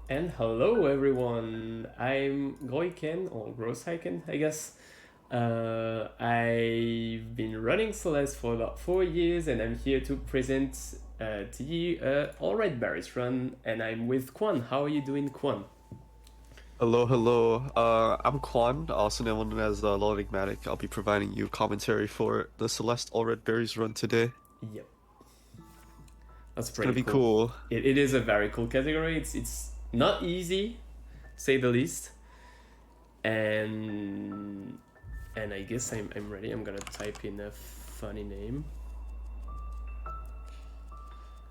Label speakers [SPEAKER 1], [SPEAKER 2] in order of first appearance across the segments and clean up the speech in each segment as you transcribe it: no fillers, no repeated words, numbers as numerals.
[SPEAKER 1] And hello everyone, I'm Goiken, or Groshiken, I guess. I've been running Celeste for about 4 years and I'm here to present to you All Red Berries run, and I'm with Quan. How are you doing, Quan?
[SPEAKER 2] Hello, hello. I'm Quan, also known as Lord Enigmatic. I'll be providing you commentary for the Celeste All Red Berries run today.
[SPEAKER 1] Yep. That's
[SPEAKER 2] It's gonna
[SPEAKER 1] pretty
[SPEAKER 2] be
[SPEAKER 1] cool.
[SPEAKER 2] cool.
[SPEAKER 1] It is a very cool category. It's not easy, to say the least. And I guess I'm ready. I'm gonna type in a funny name.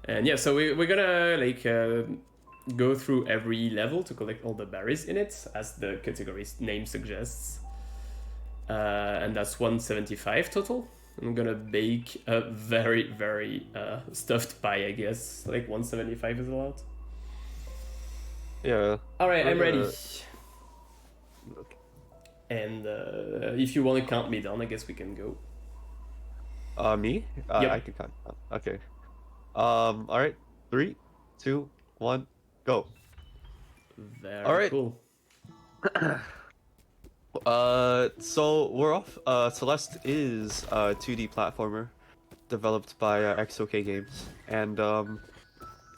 [SPEAKER 1] And yeah, so we're gonna like go through every level to collect all the berries in it, as the category's name suggests. And that's 175 total. I'm gonna bake a very, very stuffed pie, I guess. Like 175 is a lot.
[SPEAKER 2] Yeah.
[SPEAKER 1] Alright, I'm ready.
[SPEAKER 2] Okay.
[SPEAKER 1] And if you want to count me down, I guess we can go.
[SPEAKER 2] Me?
[SPEAKER 1] Yep.
[SPEAKER 2] I can count. Okay. Alright. 3, 2, 1, go.
[SPEAKER 1] Very
[SPEAKER 2] Alright.
[SPEAKER 1] cool.
[SPEAKER 2] So we're off. Celeste is a 2D platformer developed by XOK Games. And,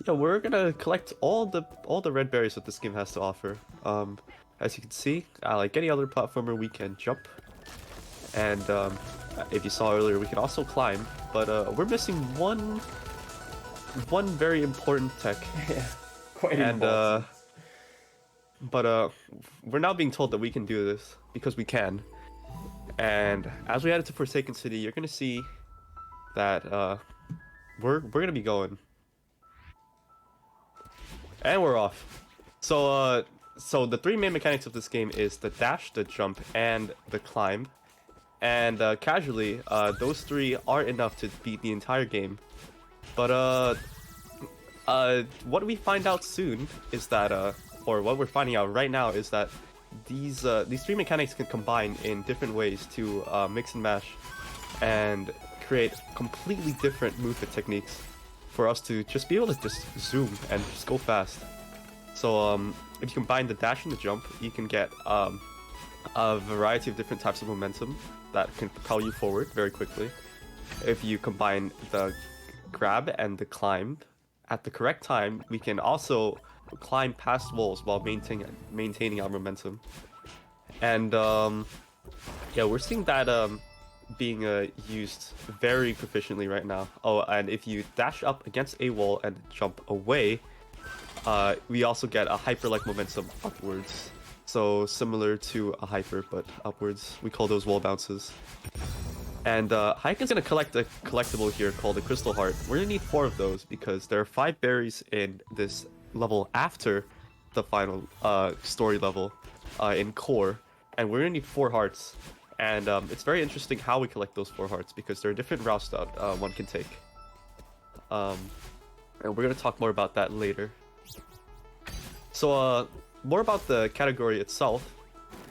[SPEAKER 2] yeah, we're gonna collect all the red berries that this game has to offer. As you can see, like any other platformer, we can jump, and if you saw earlier, we can also climb. But we're missing one very important tech,
[SPEAKER 1] Yeah, quite
[SPEAKER 2] and
[SPEAKER 1] important.
[SPEAKER 2] we're now being told that we can do this because we can. And as we head into Forsaken City, you're gonna see that we're gonna be going. And we're off. So the three main mechanics of this game is the dash, the jump, and the climb. And casually, those three are enough to beat the entire game. But what we find out soon is that, or what we're finding out right now is that these three mechanics can combine in different ways to mix and match, and create completely different movement techniques for us to just be able to just zoom and just go fast. So if you combine the dash and the jump, you can get a variety of different types of momentum that can propel you forward very quickly. If you combine the grab and the climb at the correct time, we can also climb past walls while maintaining our momentum. And yeah, we're seeing that being used very proficiently right now. Oh, and if you dash up against a wall and jump away, we also get a hyper-like momentum upwards. So similar to a hyper, but upwards. We call those wall bounces. And Heiken's gonna collect a collectible here called a Crystal Heart. We're gonna need 4 of those because there are 5 berries in this level after the final story level in core, and we're gonna need 4 hearts. And it's very interesting how we collect those 4 hearts because there are different routes that one can take. And we're gonna talk more about that later. So more about the category itself.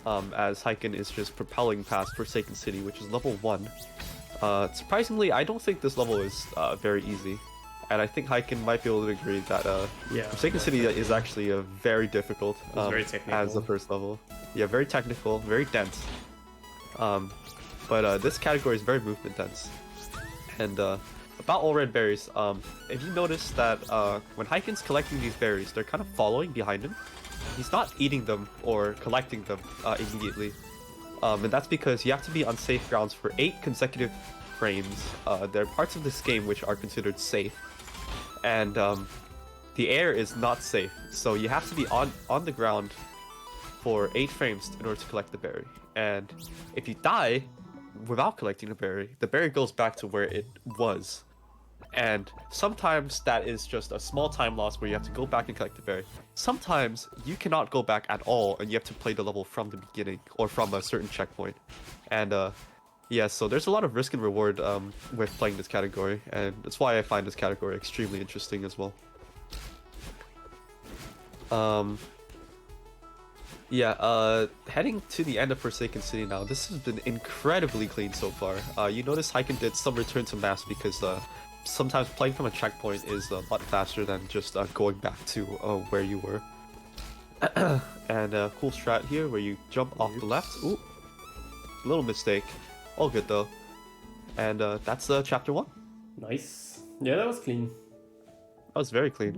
[SPEAKER 2] as Hyken is just propelling past Forsaken City, which is level 1. Surprisingly, I don't think this level is very easy. And I think Hyken might be able to agree that Forsaken City is actually very difficult
[SPEAKER 1] very technical.
[SPEAKER 2] as the first level. Yeah, very technical, very dense. But this category is very movement dense. And about all red berries, if you notice that when Hyken's collecting these berries, they're kind of following behind him. He's not eating them or collecting them immediately. And that's because you have to be on safe grounds for 8 consecutive frames. There are parts of this game which are considered safe. And the air is not safe. So you have to be on the ground for 8 frames in order to collect the berry. And if you die without collecting the berry goes back to where it was. And sometimes that is just a small time loss where you have to go back and collect the berry. Sometimes you cannot go back at all and you have to play the level from the beginning or from a certain checkpoint. And yeah, so there's a lot of risk and reward with playing this category, and that's why I find this category extremely interesting as well. Yeah, heading to the end of Forsaken City now. This has been incredibly clean so far. You notice Hyken did some return to mass because sometimes playing from a checkpoint is a lot faster than just going back to where you were. And cool strat here where you jump off the left. Ooh, little mistake. All good though. And that's chapter 1.
[SPEAKER 1] Nice. Yeah, that was clean.
[SPEAKER 2] That was very clean.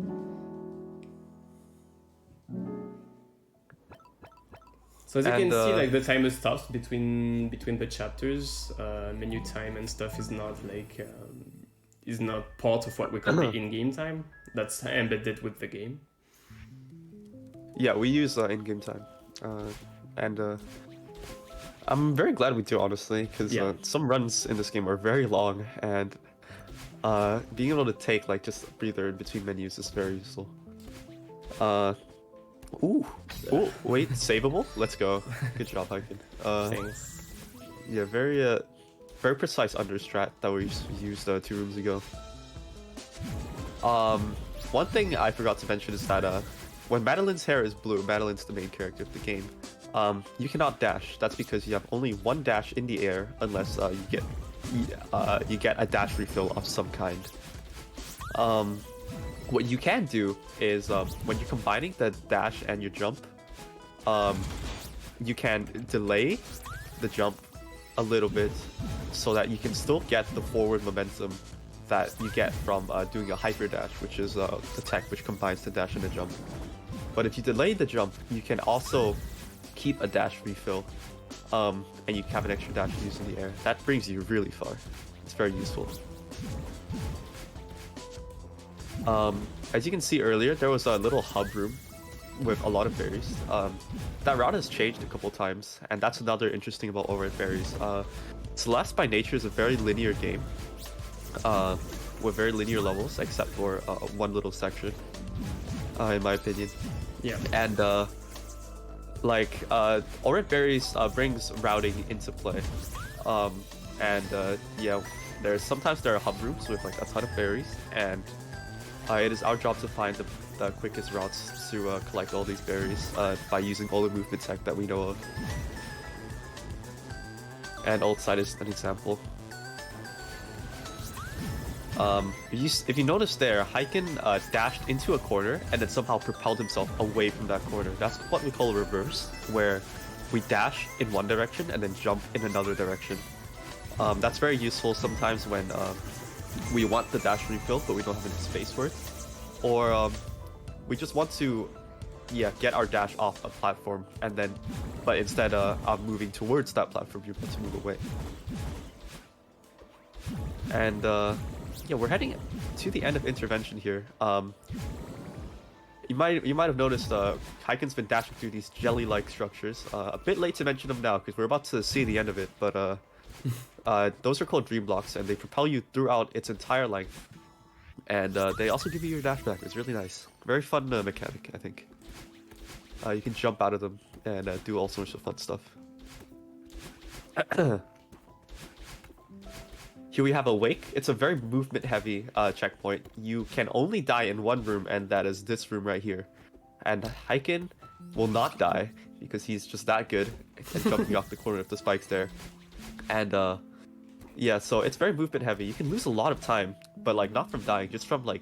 [SPEAKER 1] So as you can see, like the timer stops between the chapters. Menu time and stuff is not like is not part of what we call the in-game time. That's embedded with the game.
[SPEAKER 2] Yeah, we use in-game time, and I'm very glad we do, honestly, because some runs in this game are very long, and being able to take like just a breather in between menus is very useful. Ooh, wait, savable? Let's go. Good job, Hyken.
[SPEAKER 1] Thanks.
[SPEAKER 2] Yeah, very precise under strat that we used 2 rooms ago. One thing I forgot to mention is that when Madeline's hair is blue, Madeline's the main character of the game. You cannot dash. That's because you have only 1 dash in the air unless you get a dash refill of some kind. What you can do is when you're combining the dash and your jump, you can delay the jump a little bit so that you can still get the forward momentum that you get from doing a hyper dash, which is the tech which combines the dash and the jump. But if you delay the jump, you can also keep a dash refill, and you have an extra dash to use in the air. That brings you really far. It's very useful. As you can see earlier, there was a little hub room with a lot of berries. That route has changed a couple times, and that's another interesting about all red berries. Celeste by nature is a very linear game, with very linear levels, except for one little section, in my opinion.
[SPEAKER 1] Yeah.
[SPEAKER 2] And all red berries brings routing into play. Yeah, sometimes there are hub rooms with like a ton of berries, and it is our job to find the quickest routes to collect all these berries by using all the movement tech that we know of. And alt side is an example. If you notice there, Hyken dashed into a corner and then somehow propelled himself away from that corner. That's what we call a reverse, where we dash in one direction and then jump in another direction. That's very useful sometimes when we want the dash refill but we don't have enough space for it, or we just want to get our dash off a platform, and then but instead of moving towards that platform, you want to move away. And yeah, we're heading to the end of intervention here. You might have noticed Hyken's been dashing through these jelly-like structures. A bit late to mention them now because we're about to see the end of it, but those are called dream blocks, and they propel you throughout its entire length. And they also give you your dash back. It's really nice. Very fun mechanic, I think. You can jump out of them and do all sorts of fun stuff. Here we have a wake. It's a very movement-heavy checkpoint. You can only die in one room, and that is this room right here. And Hyken will not die because he's just that good at jumping off the corner if the spike's there. And yeah, so it's very movement heavy. You can lose a lot of time, but like not from dying, just from like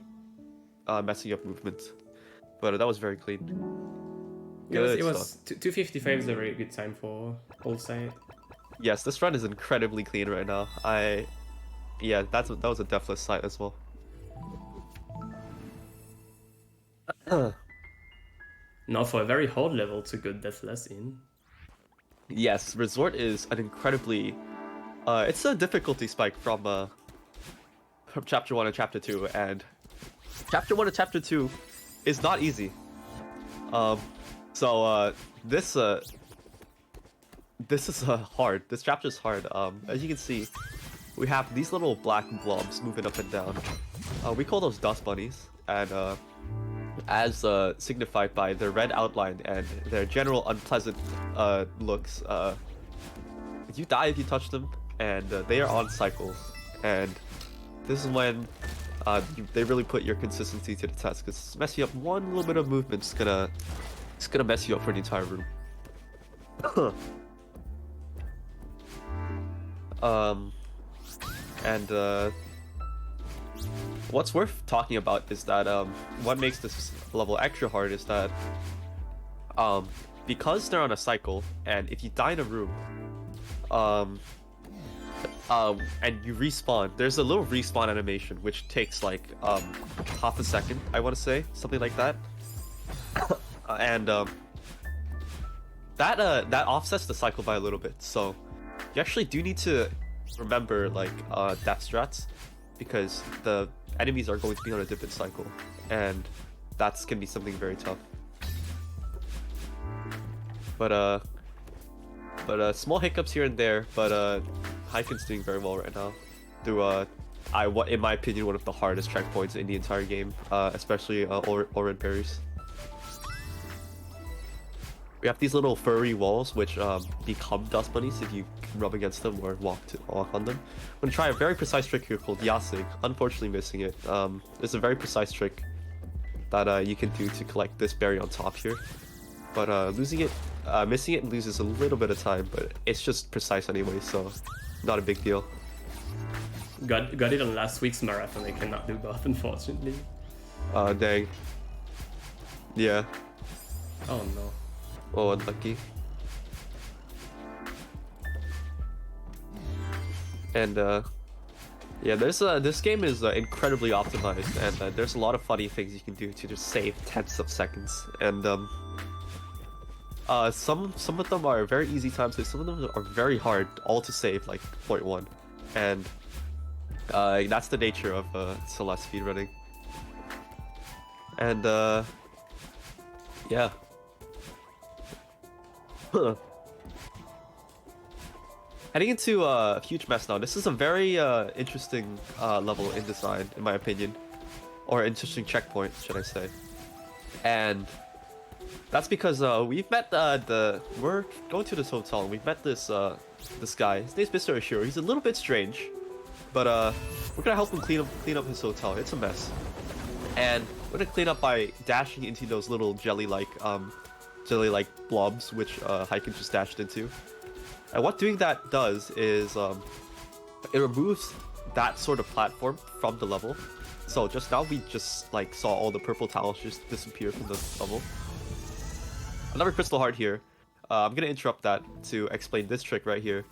[SPEAKER 2] messing up movement. But that was very clean.
[SPEAKER 1] It was 250 frames, a very good time for old side.
[SPEAKER 2] Yes, this run is incredibly clean right now. Yeah, that was a deathless sight as well.
[SPEAKER 1] Now for a very hard level to go deathless in.
[SPEAKER 2] Yes, Resort is an incredibly it's a difficulty spike from Chapter 1 and Chapter 2, and Chapter 1 and Chapter 2 is not easy. This is hard. This chapter is hard. As you can see, we have these little black blobs moving up and down. We call those dust bunnies, and as signified by their red outline and their general unpleasant looks, you die if you touch them, and they are on cycles. And this is when they really put your consistency to the test, because messing up one little bit of movement is gonna mess you up for the entire room. What's worth talking about is that what makes this level extra hard is that because they're on a cycle, and if you die in a room and you respawn, there's a little respawn animation which takes like half a second, I want to say, something like that. And that offsets the cycle by a little bit, so you actually do need to remember like death strats, because the enemies are going to be on a different cycle, and that's gonna be something very tough. But small hiccups here and there, but Hyken's doing very well right now through what in my opinion one of the hardest checkpoints in the entire game, especially Oran berries. We have these little furry walls which become dust bunnies if you rub against them or walk on them. I'm gonna try a very precise trick here called Yasig. Unfortunately missing it. It's a very precise trick that you can do to collect this berry on top here. But missing it loses a little bit of time, but it's just precise anyway, so not a big deal.
[SPEAKER 1] Got it on last week's marathon. I cannot do both, unfortunately.
[SPEAKER 2] Dang. Yeah.
[SPEAKER 1] Oh no.
[SPEAKER 2] Oh, unlucky. And yeah, this game is incredibly optimized, and there's a lot of funny things you can do to just save tenths of seconds. And some of them are very easy times, but some of them are very hard, all to save, like 0.1. And that's the nature of Celeste speedrunning. And yeah. Heading into a huge mess now. This is a very interesting level in design, in my opinion, or interesting checkpoint, should I say? And that's because we've met we're going to this hotel, and we've met this this guy. His name's Mr. Ashiro. He's a little bit strange, but we're gonna help him clean up his hotel. It's a mess, and we're gonna clean up by dashing into those little jelly-like blobs, which Hyken just dashed into. And what doing that does is it removes that sort of platform from the level. So just now we just like saw all the purple tiles just disappear from the level. Another crystal heart here. I'm gonna interrupt that to explain this trick right here.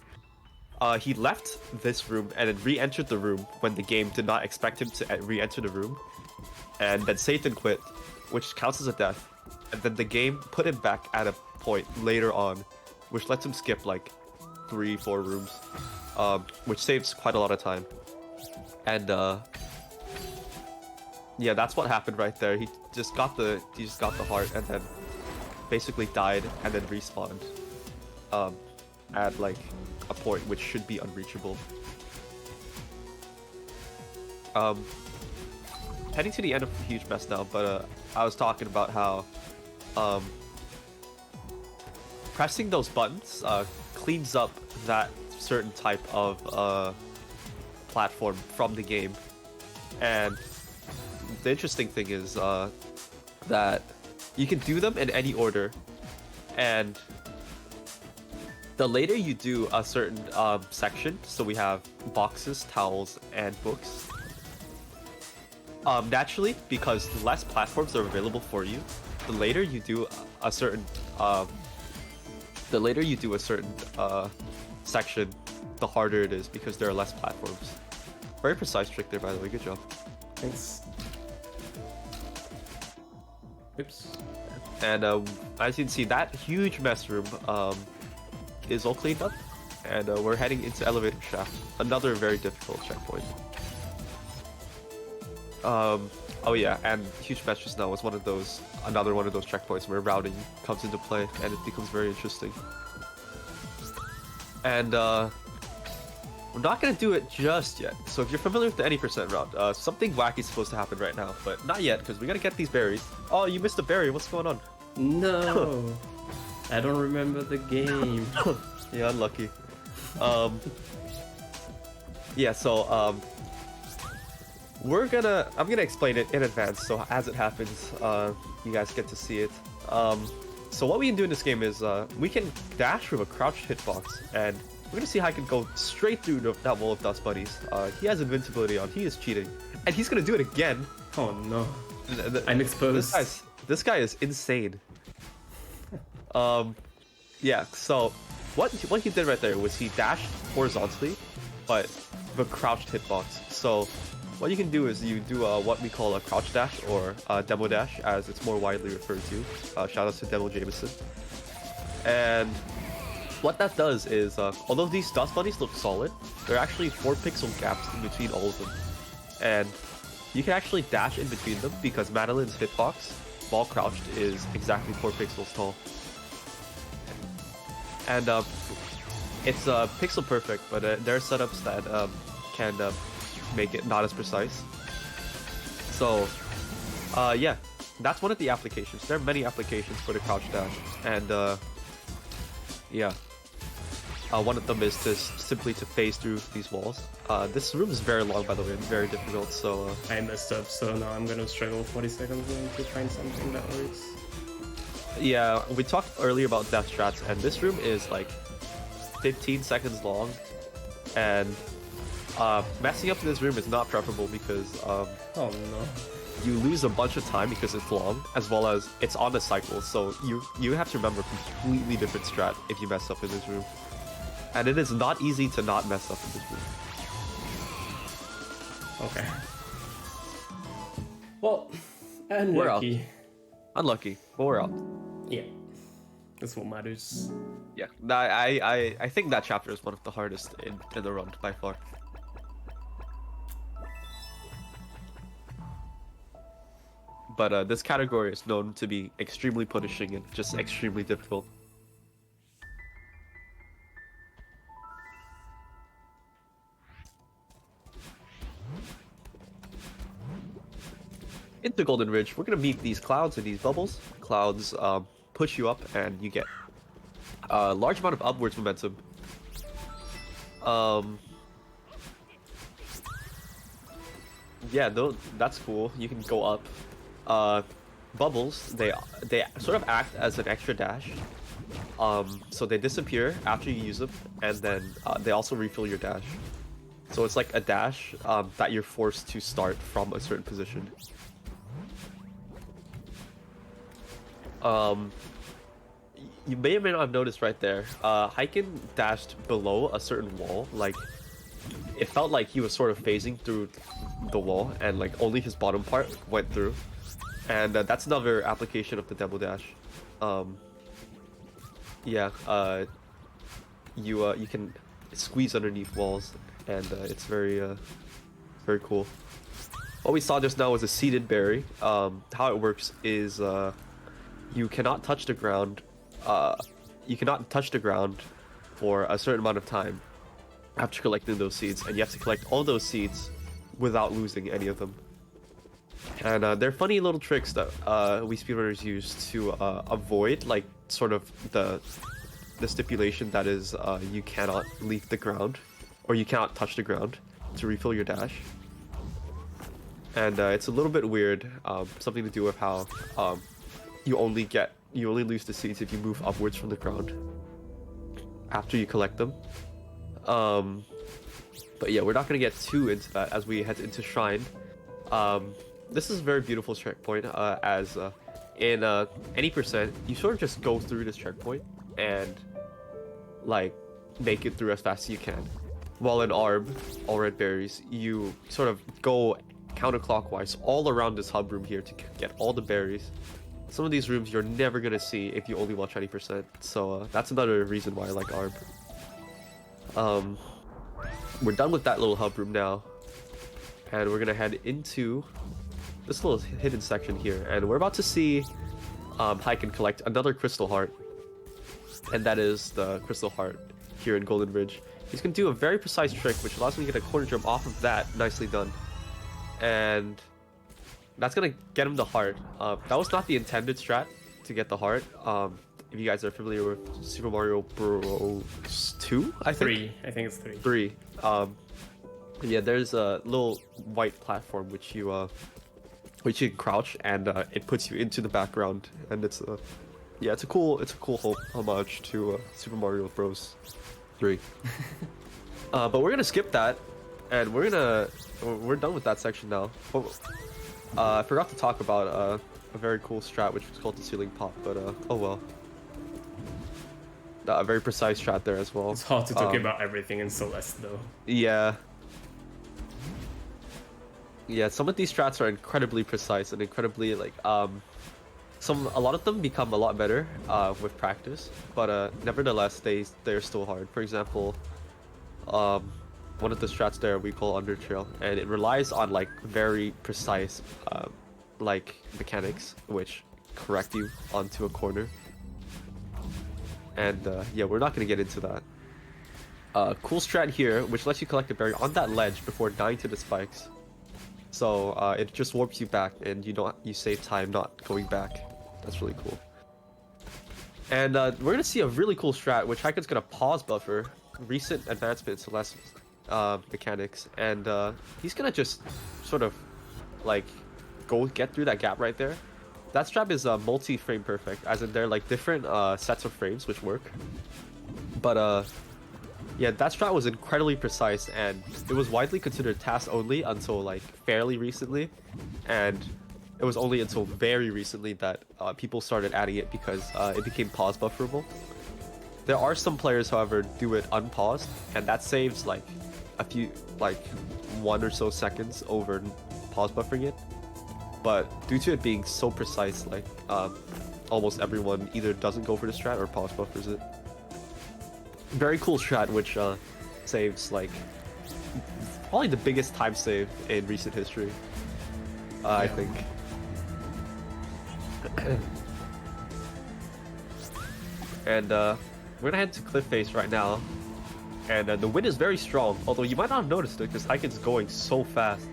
[SPEAKER 2] He left this room and then re-entered the room when the game did not expect him to re-enter the room, and then saved and quit, which counts as a death. And then the game put him back at a point later on, which lets him skip like 3-4 rooms, which saves quite a lot of time. And yeah, that's what happened right there. He just got the heart and then basically died and then respawned at like a point which should be unreachable. Heading to the end of a huge mess now, but I was talking about how pressing those buttons cleans up that certain type of platform from the game. And the interesting thing is that you can do them in any order, and the later you do a certain section, so we have boxes, towels, and books. Naturally, because less platforms are available for you, the later you do a certain section, the harder it is because there are less platforms. Very precise trick there, by the way. Good job.
[SPEAKER 1] Thanks. Oops.
[SPEAKER 2] And as you can see, that huge mess room is all cleaned up, and we're heading into elevator shaft, another very difficult checkpoint. Oh yeah, and huge mess just now was another one of those checkpoints where routing comes into play, and it becomes very interesting. And we're not gonna do it just yet. So if you're familiar with the any percent route, something wacky is supposed to happen right now, but not yet because we gotta get these berries. Oh, you missed a berry. What's going on?
[SPEAKER 1] No, I don't remember the game.
[SPEAKER 2] Yeah, unlucky. Yeah. So I'm gonna explain it in advance, so as it happens, you guys get to see it. So what we can do in this game is we can dash with a crouched hitbox, and we're gonna see how I can go straight through that wall of dust buddies. He has invincibility on. He is cheating, and he's gonna do it again.
[SPEAKER 1] Oh no! I'm exposed.
[SPEAKER 2] This guy is insane. Yeah. So what he did right there was he dashed horizontally, but with a crouched hitbox. So what you can do is you do what we call a crouch dash, or demo dash, as it's more widely referred to. Shout out to Demo Jameson. And what that does is, although these dust bunnies look solid, there are actually 4 pixel gaps in between all of them. And you can actually dash in between them because Madeline's hitbox, while crouched, is exactly 4 pixels tall. And it's pixel perfect, but there are setups that can make it not as precise. So, yeah, that's one of the applications. There are many applications for the crouch dash, and yeah. One of them is to simply phase through these walls. This room is very long, by the way, and very difficult, so...
[SPEAKER 1] I messed up, so now I'm gonna struggle 40 seconds to find something that works.
[SPEAKER 2] Yeah, we talked earlier about death strats, and this room is like 15 seconds long, and messing up in this room is not preferable because
[SPEAKER 1] oh no,
[SPEAKER 2] you lose a bunch of time because it's long, as well as it's on the cycle, so you have to remember a completely different strat if you mess up in this room. And it is not easy to not mess up in this room.
[SPEAKER 1] Okay. Well, unlucky.
[SPEAKER 2] We're out. Unlucky, but we're out.
[SPEAKER 1] Yeah, that's what matters.
[SPEAKER 2] Yeah, I think that chapter is one of the hardest in the run by far. But this category is known to be extremely punishing and just extremely difficult. Into Golden Ridge, we're gonna meet these clouds and these bubbles. Clouds push you up, and you get a large amount of upwards momentum. Yeah, that's cool. You can go up. Bubbles, they sort of act as an extra dash. So they disappear after you use them, and then they also refill your dash. So it's like a dash that you're forced to start from a certain position. You may or may not have noticed right there, Hyken dashed below a certain wall. Like, it felt like he was sort of phasing through the wall, and like only his bottom part went through. And that's another application of the demo dash. Yeah, you can squeeze underneath walls, and it's very cool. What we saw just now was a seeded berry. How it works is you cannot touch the ground. You cannot touch the ground for a certain amount of time after collecting those seeds, and you have to collect all those seeds without losing any of them. And they're funny little tricks that we speedrunners use to avoid, like, sort of the stipulation that is you cannot leave the ground, or you cannot touch the ground to refill your dash. And it's a little bit weird, something to do with how you only lose the seeds if you move upwards from the ground. after you collect them. But yeah, we're not gonna get too into that as we head into Shrine. This is a very beautiful checkpoint, as in any percent, you sort of just go through this checkpoint and like make it through as fast as you can. While in Arb, all red berries, you sort of go counterclockwise all around this hub room here to get all the berries. Some of these rooms you're never gonna see if you only watch 90%, so that's another reason why I like Arb. We're done with that little hub room now, and we're gonna head into this little hidden section here, and we're about to see Hike and collect another crystal heart, and that is the crystal heart here in Golden Ridge. He's gonna do a very precise trick which allows me to get a corner jump off of that. Nicely done. And that's gonna get him the heart. That was not the intended strat to get the heart. If you guys are familiar with Super Mario Bros. 2, I think?
[SPEAKER 1] 3. I think it's 3.
[SPEAKER 2] 3. Yeah, there's a little white platform which you can crouch, and it puts you into the background, and it's yeah, it's a cool homage to Super Mario Bros. 3. But we're gonna skip that, and we're done with that section now. I forgot to talk about a very cool strat which was called the ceiling pop, but oh well. A very precise strat there as well.
[SPEAKER 1] It's hard to talk about everything in Celeste though.
[SPEAKER 2] Yeah. Yeah, some of these strats are incredibly precise and incredibly like a lot of them become a lot better with practice, but nevertheless they're still hard. For example, one of the strats there we call Undertrail, and it relies on like very precise like mechanics which correct you onto a corner. And yeah, we're not gonna get into that. Cool strat here which lets you collect a berry on that ledge before dying to the spikes. So it just warps you back, and you save time not going back. That's really cool. And we're gonna see a really cool strat which Haiken's gonna pause buffer recent advancement in Celeste mechanics, and he's gonna just sort of like get through that gap right there. That strat is multi-frame perfect, as in they're like different sets of frames which work. But yeah, that strat was incredibly precise, and it was widely considered task only until like fairly recently, and it was only until very recently that people started adding it because it became pause bufferable. There are some players, however, do it unpaused, and that saves like a few, like 1 or so seconds over pause buffering it. But due to it being so precise, like almost everyone either doesn't go for the strat or pause buffers it. Very cool strat which saves like probably the biggest time save in recent history, I think. And we're gonna head to Cliff Face right now, and the wind is very strong, although you might not have noticed it because Haiken's going so fast.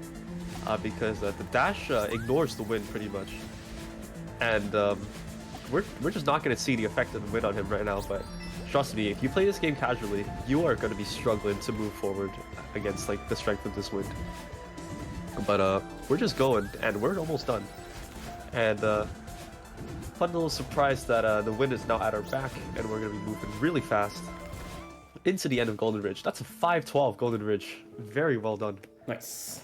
[SPEAKER 2] Because the dash ignores the wind pretty much, and we're just not going to see the effect of the wind on him right now. But trust me, if you play this game casually, you are going to be struggling to move forward against like the strength of this wind. But we're just going, and we're almost done. And fun little surprise that the wind is now at our back, and we're going to be moving really fast into the end of Golden Ridge. That's a 5-12 Golden Ridge. Very well done.
[SPEAKER 1] Nice.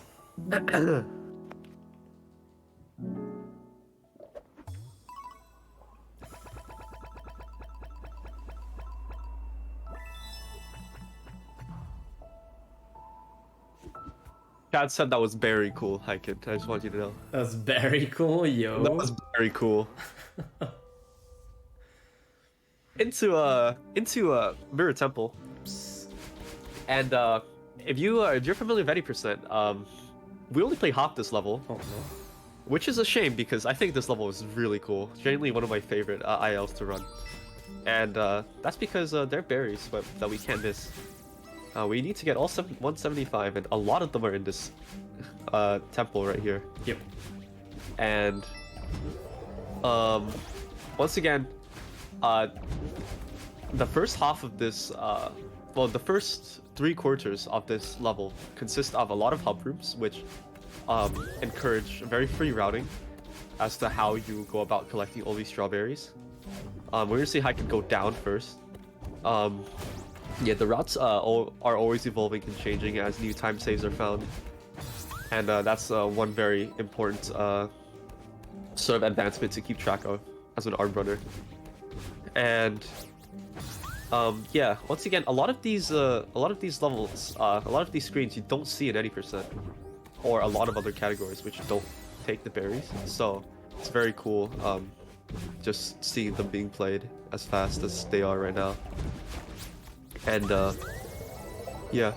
[SPEAKER 2] Chad said that was very cool, Haiken. I just want you to know.
[SPEAKER 1] That's very cool, yo.
[SPEAKER 2] That was very cool. into Mirror Temple. And if you're familiar with 80%, we only play half this level, which is a shame because I think this level is really cool. Genuinely one of my favorite ILs to run, and that's because they're berries, but that we can't miss. We need to get all 175, and a lot of them are in this temple right here.
[SPEAKER 1] Yep.
[SPEAKER 2] And once again, the first half of this, well, the first 3/4 of this level consist of a lot of hub rooms, which encourage very free routing as to how you go about collecting all these strawberries. We're gonna see how I can go down first. Yeah, the routes are always evolving and changing as new time saves are found. And that's one very important sort of advancement to keep track of as an ARM runner. And yeah, once again, a lot of these levels, a lot of these screens you don't see in any percent, or a lot of other categories which don't take the berries. So it's very cool, just seeing them being played as fast as they are right now. And yeah,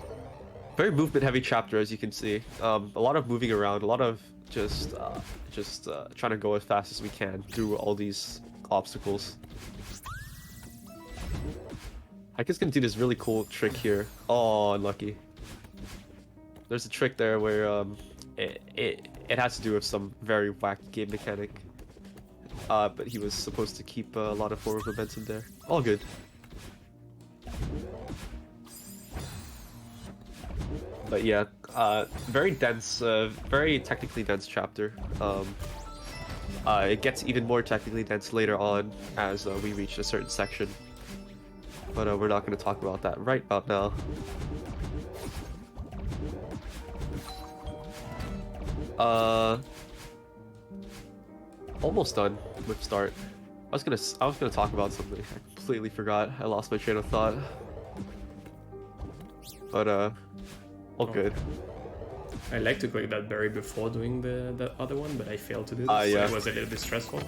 [SPEAKER 2] very movement-heavy chapter as you can see. A lot of moving around, a lot of just trying to go as fast as we can through all these obstacles. I guess gonna do this really cool trick here. Oh, unlucky. There's a trick there where it has to do with some very wacky game mechanic. But he was supposed to keep a lot of forward momentum there. All good. But yeah, very dense, very technically dense chapter. It gets even more technically dense later on as we reach a certain section. But we're not going to talk about that right about now. Almost done with start. I was gonna talk about something. I completely forgot. I lost my train of thought. But all good.
[SPEAKER 1] I like to collect that berry before doing the other one, but I failed to do this.
[SPEAKER 2] Yeah.
[SPEAKER 1] So it was a little bit stressful.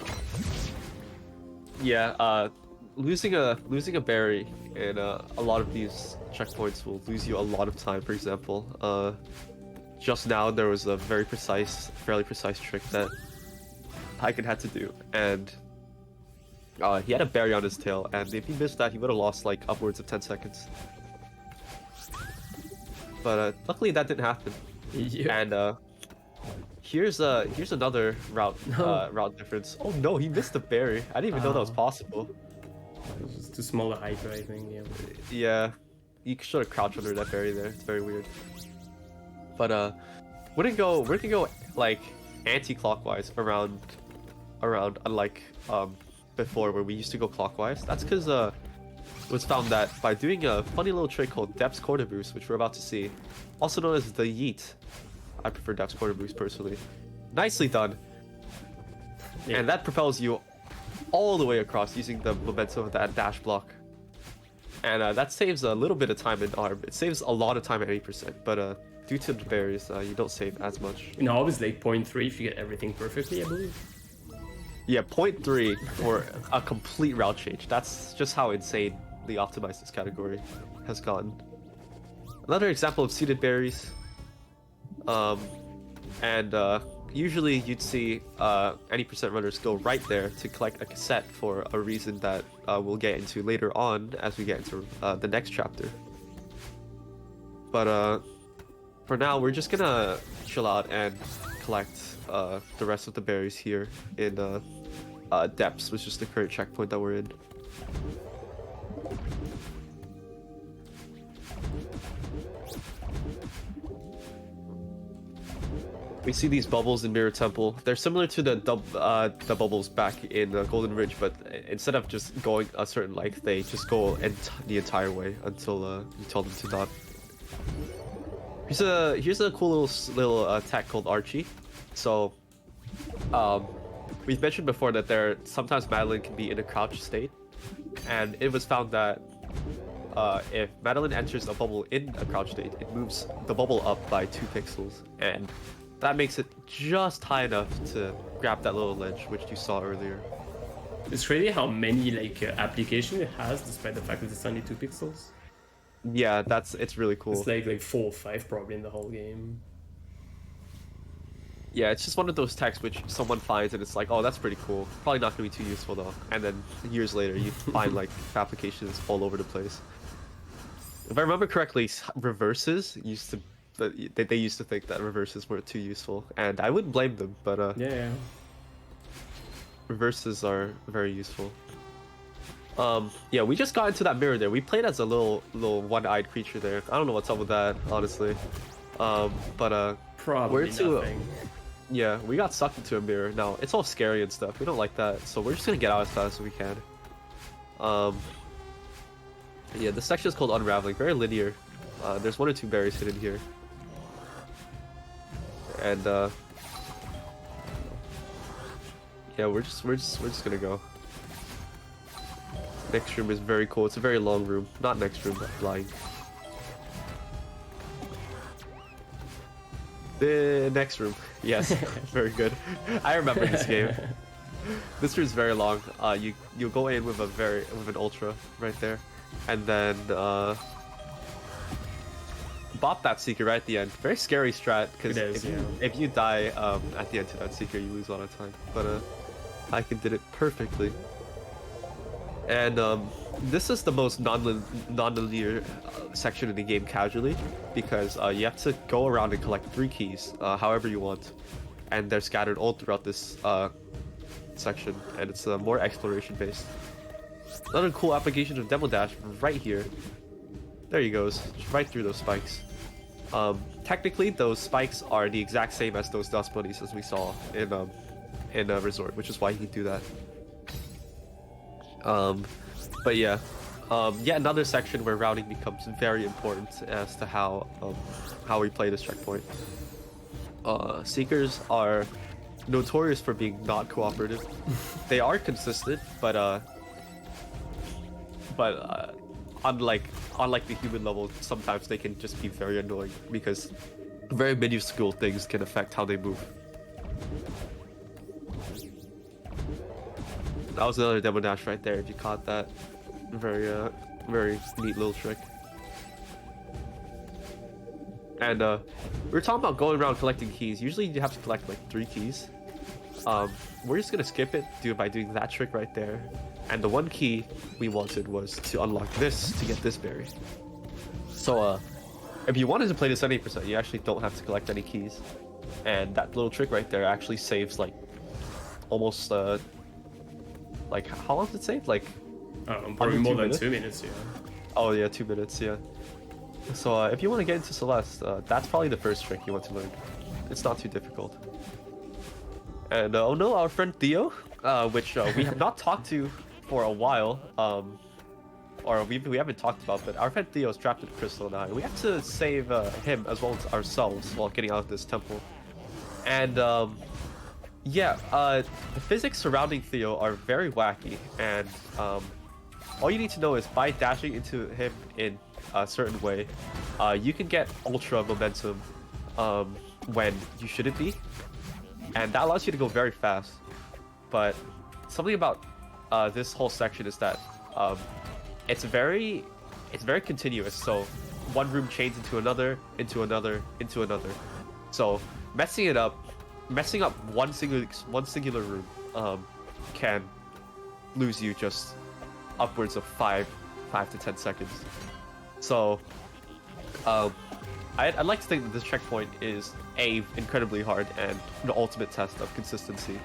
[SPEAKER 2] Yeah, losing a berry in a lot of these checkpoints will lose you a lot of time. For example, just now there was a fairly precise trick that Hyken had to do, and he had a berry on his tail, and if he missed that, he would have lost like upwards of 10 seconds. But luckily that didn't happen.
[SPEAKER 1] Yeah.
[SPEAKER 2] And here's another route route difference. Oh no, he missed the berry. I didn't even know that was possible.
[SPEAKER 1] It was just too small a hyper, I think. Yeah.
[SPEAKER 2] Yeah, you should have crouched under that berry there. It's very weird. But we're gonna go like anti-clockwise around, unlike before where we used to go clockwise. That's because it was found that by doing a funny little trick called Depth's Corner Boost, which we're about to see, also known as the Yeet. I prefer Depth's Corner Boost personally. Nicely done. Yeah. And that propels you all the way across using the momentum of that dash block. And that saves a little bit of time in ARM. It saves a lot of time at 80%, but due to the berries, you don't save as much.
[SPEAKER 1] In ARM it's like 0.3 if you get everything perfectly, I believe.
[SPEAKER 2] Yeah, 0.3 for a complete route change. That's just how insanely optimized this category has gotten. Another example of seeded berries. Usually you'd see any percent runners go right there to collect a cassette for a reason that we'll get into later on as we get into the next chapter. But for now, we're just gonna chill out and collect the rest of the berries here in Depths, which is the current checkpoint that we're in. We see these bubbles in Mirror Temple. They're similar to the bubbles back in Golden Ridge, but instead of just going a certain length, they just go the entire way until you tell them to not. Here's a cool little attack called Archie. So, we've mentioned before that sometimes Madeline can be in a crouch state, and it was found that if Madeline enters a bubble in a crouch state, it moves the bubble up by 2 pixels, and that makes it just high enough to grab that little ledge, which you saw earlier.
[SPEAKER 1] It's crazy how many applications it has, despite the fact that it's only 2 pixels.
[SPEAKER 2] Yeah, it's really cool.
[SPEAKER 1] It's like 4 or 5 probably in the whole game.
[SPEAKER 2] Yeah, it's just one of those texts which someone finds and it's like, oh, that's pretty cool. Probably not gonna be too useful though. And then years later, you find like applications all over the place. If I remember correctly, reverses used to. They used to think that reverses weren't too useful, and I wouldn't blame them, but
[SPEAKER 1] yeah.
[SPEAKER 2] Reverses are very useful. Yeah, we just got into that mirror there. We played as a little one-eyed creature there. I don't know what's up with that, honestly. But
[SPEAKER 1] probably nothing.
[SPEAKER 2] Yeah, we got sucked into a mirror. Now it's all scary and stuff. We don't like that, so we're just gonna get out as fast as we can. Yeah, this section is called Unraveling. Very linear. There's 1 or 2 berries hidden here. And yeah, we're just gonna go. Next room is very cool. It's a very long room. Not next room, but flying. The next room. Yes, very good. I remember this game. This room is very long. You go in with an ultra right there, and then bop that seeker right at the end. Very scary strat because if you die at the end to that seeker, you lose a lot of time. But Icon did it perfectly. And this is the most non-linear section in the game casually, because you have to go around and collect 3 keys, however you want, and they're scattered all throughout this section, and it's more exploration based. Another cool application of Demo Dash right here. There he goes, right through those spikes. Technically, those spikes are the exact same as those dust bunnies as we saw in Resort, which is why he can do that. But yeah, yet another section where routing becomes very important as to how we play this checkpoint. Seekers are notorious for being not cooperative. They are consistent, but unlike the human level, sometimes they can just be very annoying because very minuscule things can affect how they move. That was another Demo Dash right there, if you caught that. Very neat little trick. And we were talking about going around collecting keys. Usually you have to collect like 3 keys. We're just gonna skip it by doing that trick right there. And the 1 key we wanted was to unlock this to get this berry. So if you wanted to play this at 80%, you actually don't have to collect any keys. And that little trick right there actually saves like almost like how long does it save? Like
[SPEAKER 1] probably more than 2 minutes, yeah.
[SPEAKER 2] Oh yeah, 2 minutes, yeah. So if you want to get into Celeste, that's probably the first trick you want to learn. It's not too difficult. And oh no, our friend Theo, which we have not talked to for a while, or we haven't talked about, but our friend Theo is trapped in Crystal now. We have to save him as well as ourselves while getting out of this temple. And yeah, the physics surrounding Theo are very wacky, and all you need to know is by dashing into him in a certain way, you can get ultra momentum when you shouldn't be, and that allows you to go very fast. But something about this whole section is that it's very continuous. So one room chains into another, into another, into another. So messing up one singular room can lose you just upwards of 5 to 10 seconds. So I'd like to think that this checkpoint is incredibly hard and the ultimate test of consistency,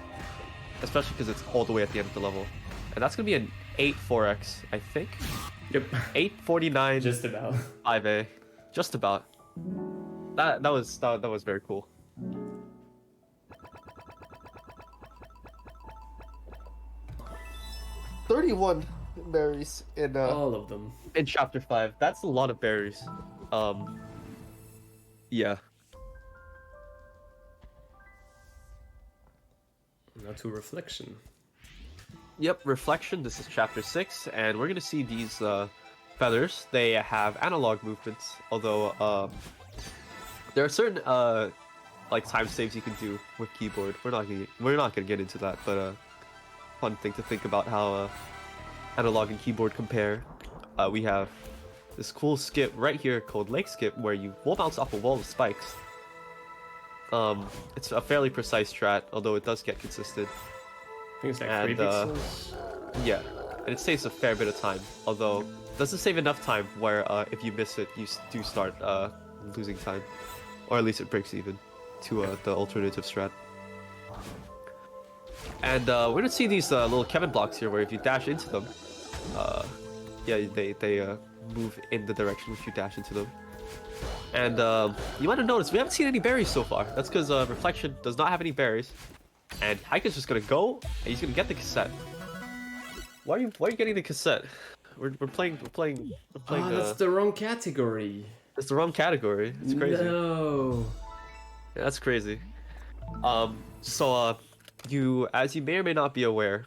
[SPEAKER 2] especially because it's all the way at the end of the level. And that's gonna be an 8-4x, I think.
[SPEAKER 1] Yep.
[SPEAKER 2] 849.
[SPEAKER 1] Just about.
[SPEAKER 2] 5A. Just about. That was very cool. $31 berries in
[SPEAKER 1] all of them
[SPEAKER 2] in chapter 5. That's a lot of berries. Yeah.
[SPEAKER 1] Now to reflection.
[SPEAKER 2] Yep, reflection. This is chapter 6, and we're gonna see these feathers. They have analog movements, although there are certain like time saves you can do with keyboard. We're not gonna get into that, but fun thing to think about how analog and keyboard compare. We have this cool skip right here called Lake Skip, where you wall bounce off a wall of spikes. It's a fairly precise strat, although it does get consistent.
[SPEAKER 1] I think it's like 3 pixels.
[SPEAKER 2] Yeah, and it saves a fair bit of time, although it doesn't save enough time where if you miss it, you do start losing time. Or at least it breaks even to the alternative strat. And we're gonna see these little Kevin blocks here, where if you dash into them, yeah, they move in the direction which you dash into them. And you might have noticed we haven't seen any berries so far. That's because Reflection does not have any berries, and Hike is just gonna go and he's gonna get the cassette. Why are you getting the cassette? We're playing.
[SPEAKER 1] Oh, that's the wrong category.
[SPEAKER 2] It's the wrong category. It's crazy.
[SPEAKER 1] No.
[SPEAKER 2] Yeah, that's crazy. So you, as you may or may not be aware,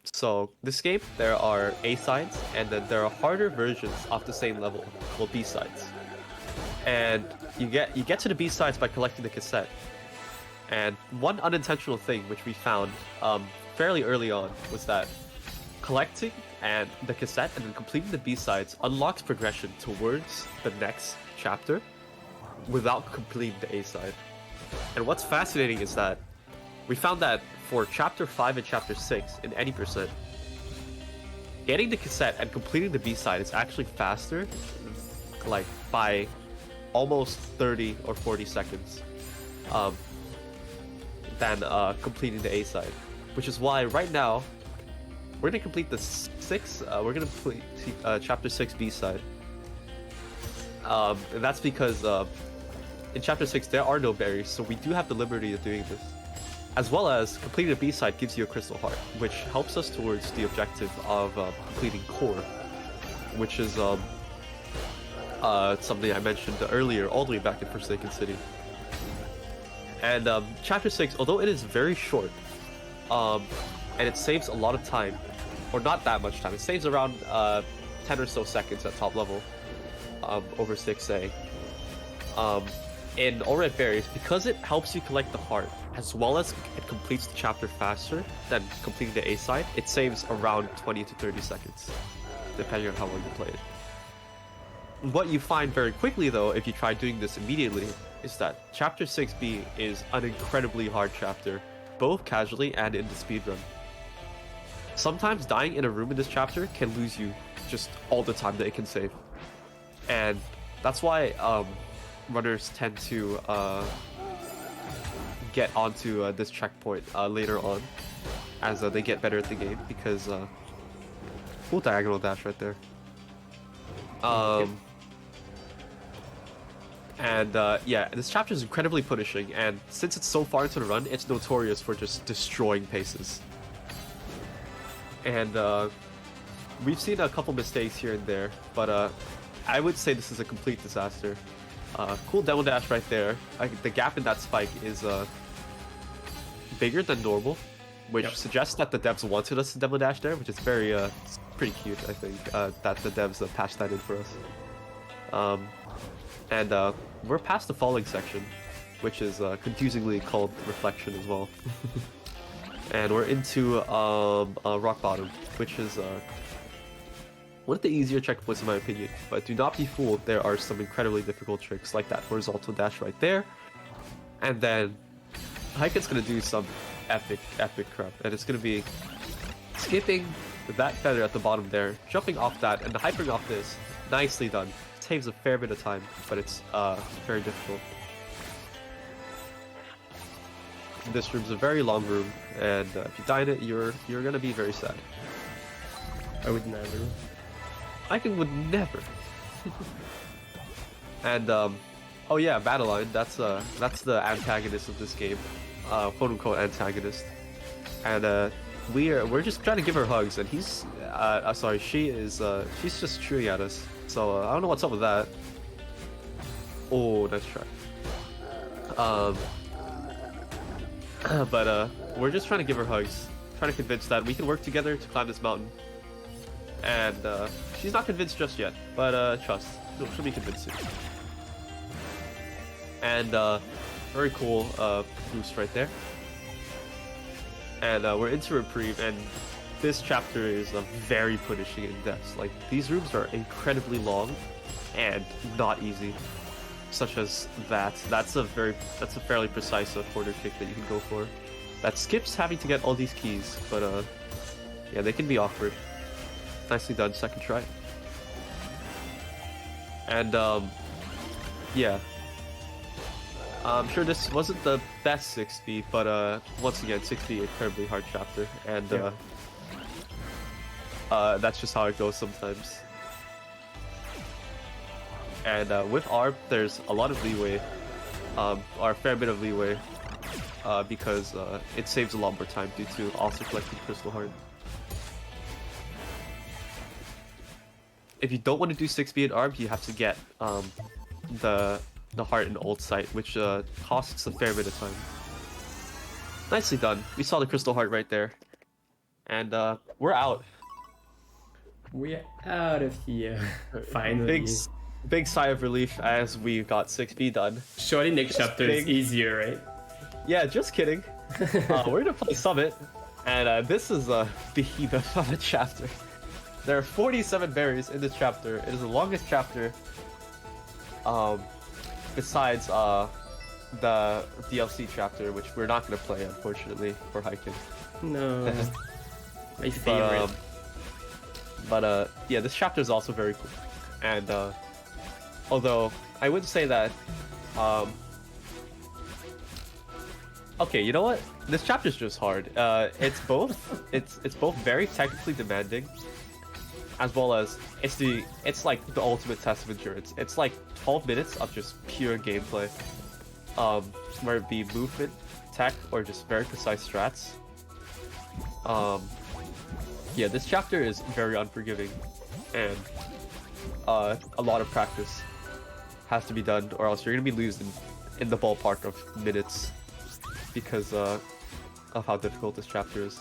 [SPEAKER 2] so this game there are A sides, and then there are harder versions of the same level called B sides. And you get to the B sides by collecting the cassette. And one unintentional thing which we found fairly early on was that collecting and the cassette and then completing the B sides unlocks progression towards the next chapter without completing the A side. And what's fascinating is that we found that for chapter 5 and chapter 6 in any percent, getting the cassette and completing the B side is actually faster, like by almost 30 or 40 seconds, than completing the A side. Which is why right now we're gonna complete the we're gonna complete chapter 6 B side. And that's because in chapter 6 there are no berries, so we do have the liberty of doing this. As well as completing the B side gives you a crystal heart, which helps us towards the objective of completing core, which is something I mentioned earlier, all the way back in Forsaken City. And chapter 6, although it is very short, and it saves a lot of time, or not that much time, it saves around 10 or so seconds at top level over 6A. In All Red Berries, because it helps you collect the heart, as well as it completes the chapter faster than completing the A side, it saves around 20 to 30 seconds, depending on how long you play it. What you find very quickly, though, if you try doing this immediately, is that chapter 6B is an incredibly hard chapter, both casually and in the speedrun. Sometimes dying in a room in this chapter can lose you just all the time that it can save. And that's why runners tend to get onto this checkpoint later on as they get better at the game, because full diagonal dash right there. And yeah, this chapter is incredibly punishing, and since it's so far into the run, it's notorious for just destroying paces. And we've seen a couple mistakes here and there, but I would say this is a complete disaster. Cool demo dash right there. The gap in that spike is bigger than normal, which suggests that the devs wanted us to demo dash there, which is very it's pretty cute, I think, that the devs patched that in for us. And we're past the falling section, which is confusingly called reflection as well. And we're into rock bottom, which is one of the easier checkpoints in my opinion. But do not be fooled, there are some incredibly difficult tricks like that horizontal dash right there. And then Heiken's gonna do some epic crap, and it's gonna be skipping that feather at the bottom there, jumping off that, and hypering off this. Nicely done. Saves a fair bit of time, but it's very difficult. This room's a very long room, and if you die in it, you're gonna be very sad.
[SPEAKER 1] I would never.
[SPEAKER 2] Heiken would never. And oh yeah, Madeline, that's the antagonist of this game, quote unquote antagonist. And we're just trying to give her hugs, and he's sorry, she's just shooting at us. So I don't know what's up with that. Oh, nice try. But we're just trying to give her hugs, trying to convince that we can work together to climb this mountain. And she's not convinced just yet, but trust, she'll be convinced soon. And very cool boost right there. And we're into reprieve, and this chapter is very punishing in depths. Like, these rooms are incredibly long and not easy, such as that. That's a fairly precise corner kick that you can go for. That skips having to get all these keys, but yeah, they can be awkward. Nicely done, second try. And yeah, I'm sure this wasn't the best 6B, but once again, 6B incredibly hard chapter, and that's just how it goes sometimes. And with ARP, there's a lot of leeway, or a fair bit of leeway, because it saves a lot more time due to also collecting Crystal Heart. if you don't want to do 6-beat arm, you have to get the heart in old sight, which costs a fair bit of time. Nicely done. We saw the crystal heart right there, and we're out.
[SPEAKER 1] We're out of here. Finally.
[SPEAKER 2] Big sigh of relief as we got 6B done.
[SPEAKER 1] Surely next chapter is easier, right?
[SPEAKER 2] Yeah, just kidding. We're gonna play Summit, and this is a behemoth of a chapter. There are 47 berries in this chapter. It is the longest chapter. Besides the DLC chapter, which we're not gonna play, unfortunately, for hiking.
[SPEAKER 1] No. My favorite.
[SPEAKER 2] But yeah, this chapter is also very cool. And although I would say that, okay, you know what? This chapter is just hard. It's both very technically demanding, as well as it's like the ultimate test of endurance. It's like 12 minutes of just pure gameplay, where it be movement, tech, or just very precise strats. Yeah, this chapter is very unforgiving, and a lot of practice has to be done, or else you're gonna be losing in the ballpark of minutes because of how difficult this chapter is.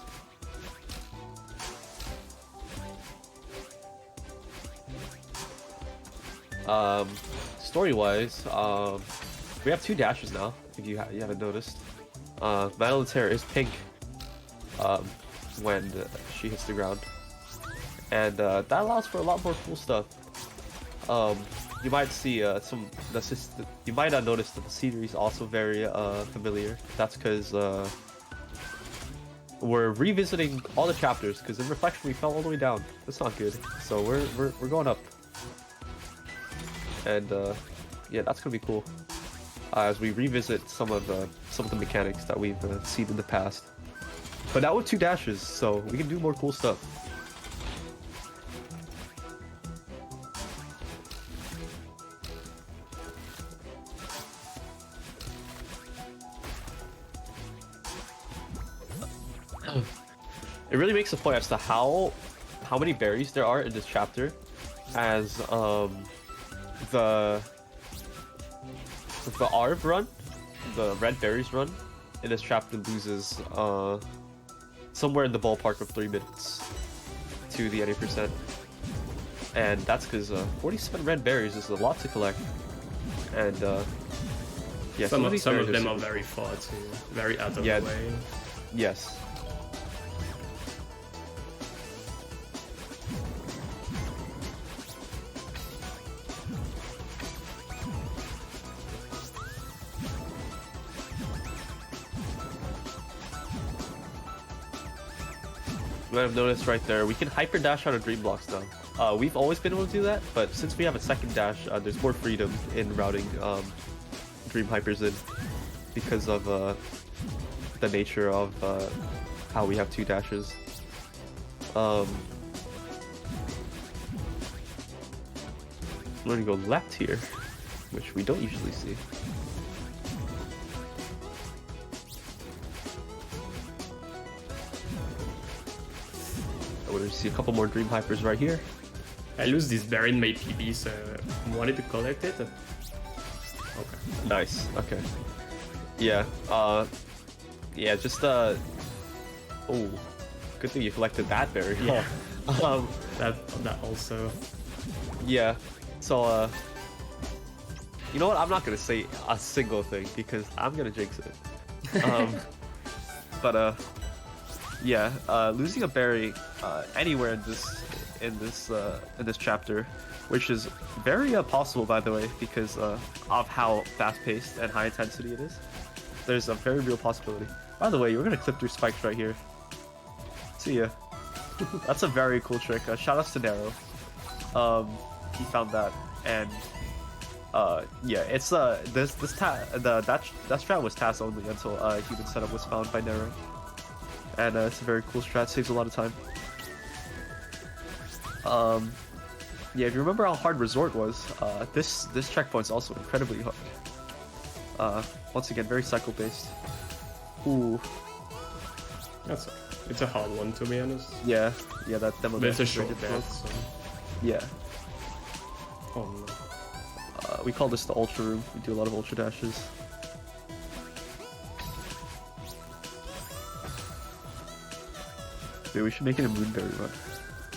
[SPEAKER 2] Story-wise, we have 2 dashes now, if you haven't noticed. Madeline's hair is pink when she hits the ground, and that allows for a lot more cool stuff. You might see you might not notice that the scenery is also very familiar. That's because we're revisiting all the chapters, because in Reflection we fell all the way down. That's not good. So we're going up, and yeah, that's gonna be cool as we revisit some of the mechanics that we've seen in the past. But now with 2 dashes, so we can do more cool stuff. It really makes a point as to how many berries there are in this chapter, as the Arv run, the red berries run in this chapter loses somewhere in the ballpark of 3 minutes to the 80%, and that's because 47 red berries is a lot to collect, and yeah,
[SPEAKER 1] some of them are very far too, very out of the way.
[SPEAKER 2] Yes. I've noticed right there, we can hyper dash out of dream blocks now. We've always been able to do that, but since we have a second dash, there's more freedom in routing dream hypers in, because of the nature of how we have 2 dashes. We're gonna go left here, which we don't usually see. We'll see a couple more Dream Hypers right here.
[SPEAKER 1] I lose this berry in my PB, so I wanted to collect it. Okay.
[SPEAKER 2] Nice. Okay. Yeah. Yeah. Just oh, good thing you collected that berry.
[SPEAKER 1] Yeah. That also.
[SPEAKER 2] Yeah. So you know what? I'm not gonna say a single thing because I'm gonna jinx it. But yeah, losing a berry anywhere in this chapter, which is very possible, by the way, because of how fast-paced and high intensity it is. There's a very real possibility. By the way, we're gonna clip through spikes right here. See ya. That's a very cool trick. Shout outs to Nero. He found that, and yeah, it's that strat was task only until human setup was found by Nero. And it's a very cool strat, saves a lot of time. Yeah, if you remember how hard Resort was, this checkpoint's also incredibly hard. Once again, very cycle based. Ooh.
[SPEAKER 1] It's a hard one, to be honest.
[SPEAKER 2] Yeah, that demo.
[SPEAKER 1] But it's a short path, so.
[SPEAKER 2] Yeah.
[SPEAKER 3] We call this the ultra room. We do a lot of ultra dashes. Dude, we should make it a moonberry run.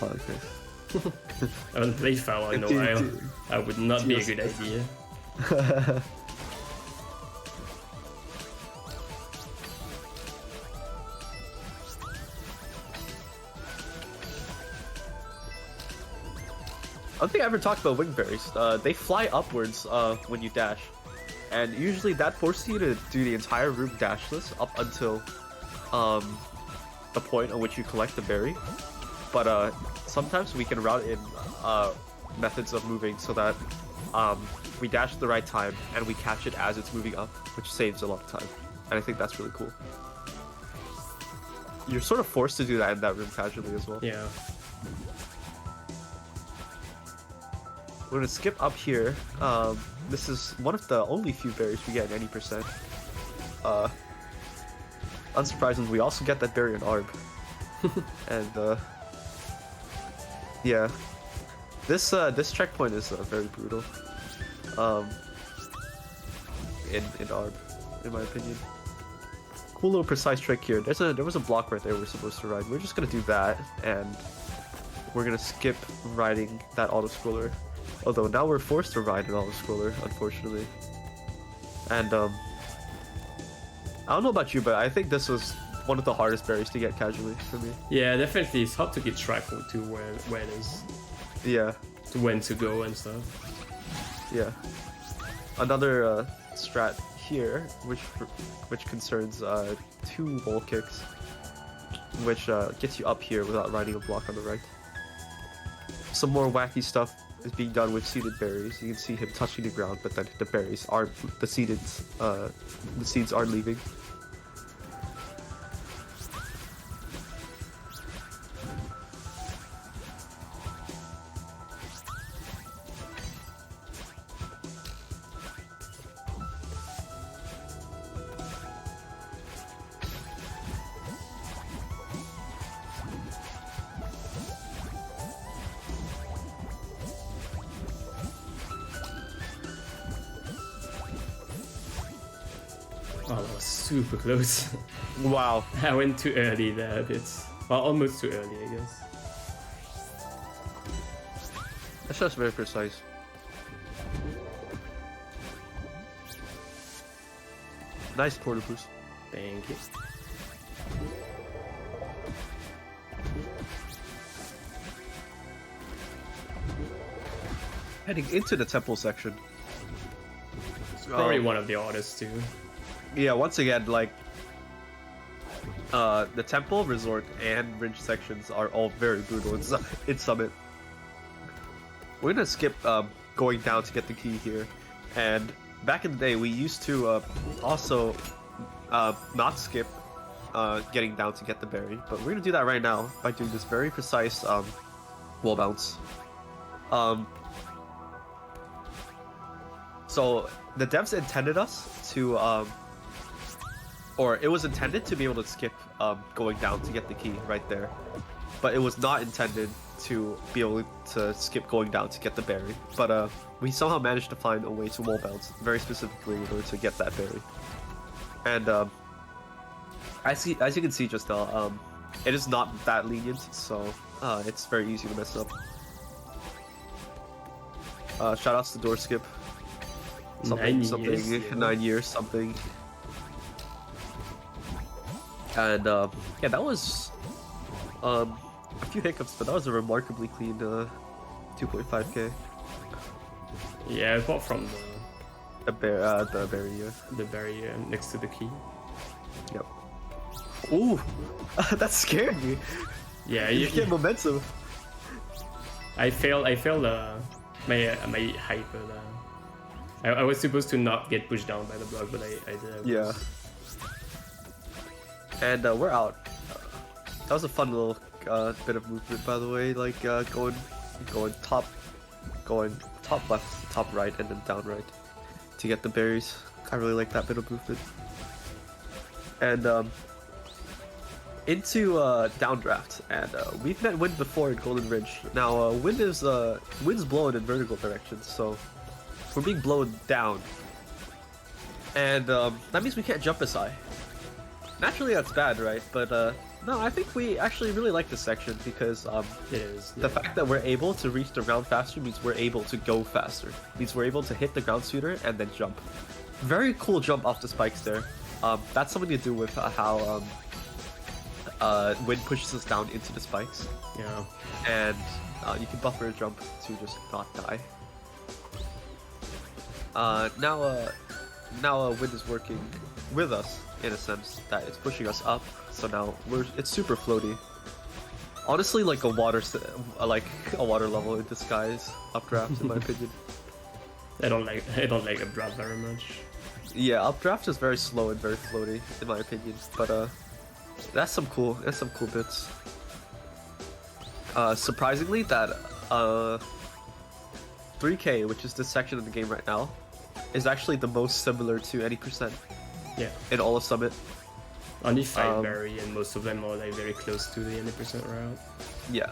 [SPEAKER 3] I like this.
[SPEAKER 1] I haven't played Flower in a while. That would not be a good idea.
[SPEAKER 3] I don't think I ever talked about wingberries. They fly upwards when you dash, and usually that forces you to do the entire room dashless up until the point at which you collect the berry. But sometimes we can route in methods of moving so that we dash at the right time and we catch it as it's moving up, which saves a lot of time. And I think that's really cool. You're sort of forced to do that in that room casually as well.
[SPEAKER 1] Yeah.
[SPEAKER 3] We're gonna skip up here. This is one of the only few berries we get in any percent. Unsurprisingly, we also get that berry in Arb. And yeah, this checkpoint is very brutal. In Arb, in my opinion. Cool little precise trick here. There was a block right there we're supposed to ride. We're just gonna do that, and we're gonna skip riding that auto scroller. Although now we're forced to ride an auto scroller, unfortunately. And I don't know about you, but I think this was one of the hardest berries to get casually for me.
[SPEAKER 1] Yeah, definitely. It's hard to keep track of to where it is.
[SPEAKER 3] Yeah.
[SPEAKER 1] To when to go and stuff.
[SPEAKER 3] Yeah. Another strat here, which concerns 2 wall kicks, which gets you up here without riding a block on the right. Some more wacky stuff is being done with seeded berries. You can see him touching the ground, but then the berries aren't, the seeds aren't leaving.
[SPEAKER 1] Oh, that was super close.
[SPEAKER 3] Wow.
[SPEAKER 1] I went too early there a bit. Well, almost too early, I guess.
[SPEAKER 3] That's just very precise. Nice quarter boost.
[SPEAKER 1] Thank you.
[SPEAKER 3] Heading into the temple section.
[SPEAKER 1] It's probably one of the hardest too.
[SPEAKER 3] Yeah, once again, like, the temple, resort, and ridge sections are all very brutal in Summit. We're gonna skip going down to get the key here, and back in the day we used to also not skip getting down to get the berry, but we're gonna do that right now by doing this very precise wall bounce. So the devs intended us to or it was intended to be able to skip going down to get the key right there, but it was not intended to be able to skip going down to get the berry. But we somehow managed to find a way to wall bounce very specifically in order to get that berry. And as you can see just now, it is not that lenient, so it's very easy to mess up. Shoutouts to door skip. 9 years, something. And yeah, that was a few hiccups, but that was a remarkably clean 2.5k.
[SPEAKER 1] Yeah, apart from
[SPEAKER 3] the berry, yeah.
[SPEAKER 1] The berry next to the key.
[SPEAKER 3] Yep. Ooh, that scared me.
[SPEAKER 1] Yeah,
[SPEAKER 3] you get momentum.
[SPEAKER 1] I failed my hyper. I was supposed to not get pushed down by the block, but I did.
[SPEAKER 3] Yeah. And we're out. That was a fun little bit of movement, by the way. Like going top left, top right, and then down right to get the berries. I really like that bit of movement. And into downdraft, and we've met wind before in Golden Ridge. Now wind's blowing in vertical directions, so we're being blown down. And that means we can't jump as high. Naturally, that's bad, right? But no, I think we actually really like this section because
[SPEAKER 1] It is.
[SPEAKER 3] the fact that we're able to reach the ground faster means we're able to go faster. Means we're able to hit the ground sooner and then jump. Very cool jump off the spikes there. That's something to do with how wind pushes us down into the spikes.
[SPEAKER 1] Yeah.
[SPEAKER 3] And you can buffer a jump to just not die. Now wind is working with us in a sense that it's pushing us up. So now it's super floaty. Honestly, like a water level in disguise, updraft in my opinion.
[SPEAKER 1] I don't like updraft very much.
[SPEAKER 3] Yeah, updraft is very slow and very floaty in my opinion. But that's some cool bits. Surprisingly, that 3K, which is this section of the game right now, is actually the most similar to any percent.
[SPEAKER 1] Yeah.
[SPEAKER 3] In all of Summit.
[SPEAKER 1] Only 5 berry, and most of them are like very close to the 80% route.
[SPEAKER 3] Yeah.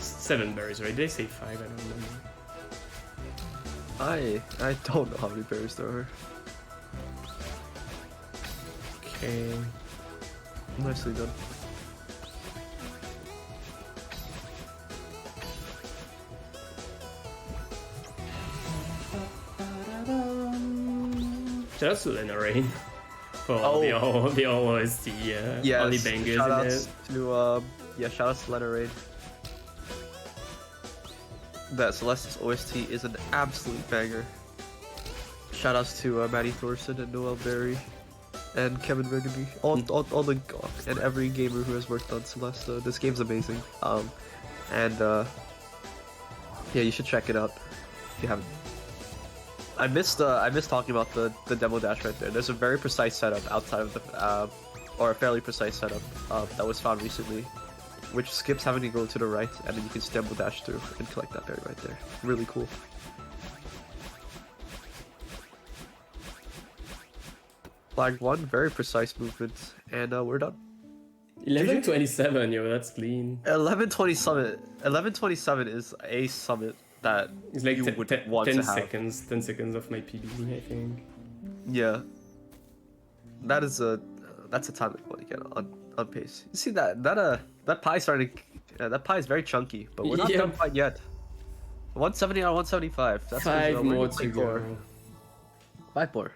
[SPEAKER 1] Seven berries, right? Did they say 5? I don't remember.
[SPEAKER 3] I don't know how many berries there are.
[SPEAKER 1] Okay.
[SPEAKER 3] Nicely done.
[SPEAKER 1] Shout out to Lena Rain for
[SPEAKER 3] Oh.
[SPEAKER 1] the OST
[SPEAKER 3] Yes,
[SPEAKER 1] only bangers in
[SPEAKER 3] shoutouts
[SPEAKER 1] it.
[SPEAKER 3] to shoutouts to Lena Raid. That Celeste's OST is an absolute banger. Shoutouts to Maddie Thorson and Noel Berry and Kevin Rigaby, all the and every gamer who has worked on Celeste. This game's amazing. Yeah, you should check it out if you haven't. I missed talking about the demo dash right there. There's a very precise setup outside of the or a fairly precise setup that was found recently, which skips having to go to the right, and then you can demo dash through and collect that berry right there. Really cool. Flag 1, very precise movement, and we're done.
[SPEAKER 1] 11:27, yo, that's clean.
[SPEAKER 3] 11:27 is a summit that
[SPEAKER 1] It's like
[SPEAKER 3] you would want
[SPEAKER 1] 10
[SPEAKER 3] to have.
[SPEAKER 1] seconds, 10 seconds of my PB, I think.
[SPEAKER 3] Yeah. That's a time that you want to get on pace. You see that pie starting that pie is very chunky, but we're not done quite yet. 170 out of 175. That's
[SPEAKER 1] 5
[SPEAKER 3] we're
[SPEAKER 1] more
[SPEAKER 3] gonna
[SPEAKER 1] to
[SPEAKER 3] play
[SPEAKER 1] go.
[SPEAKER 3] 5 more.